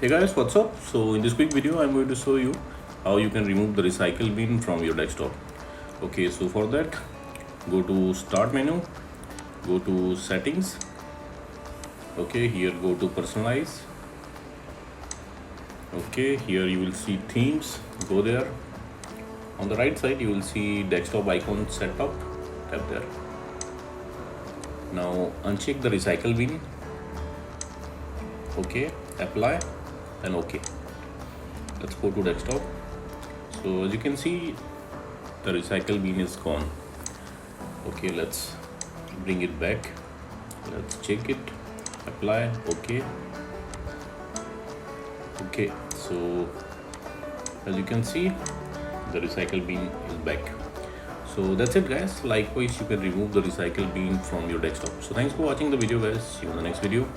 Hey guys, what's up? So in this quick video, I'm going to show you how you can remove the recycle bin from your desktop. Okay, so for that, go to Start menu, go to Settings. Okay, here go to Personalize. Okay, here you will see Themes. Go there. On the right side, you will see desktop icon setup. Tap there. Now uncheck the recycle bin. Okay, apply and okay. Let's go to desktop. So as you can see, the recycle bin is gone. Okay, let's bring it back. Let's check it, apply, okay. Okay, so as you can see, the recycle bin is back. So that's it guys. Likewise, you can remove the recycle bin from your desktop. So thanks for watching the video guys. See you in the next video.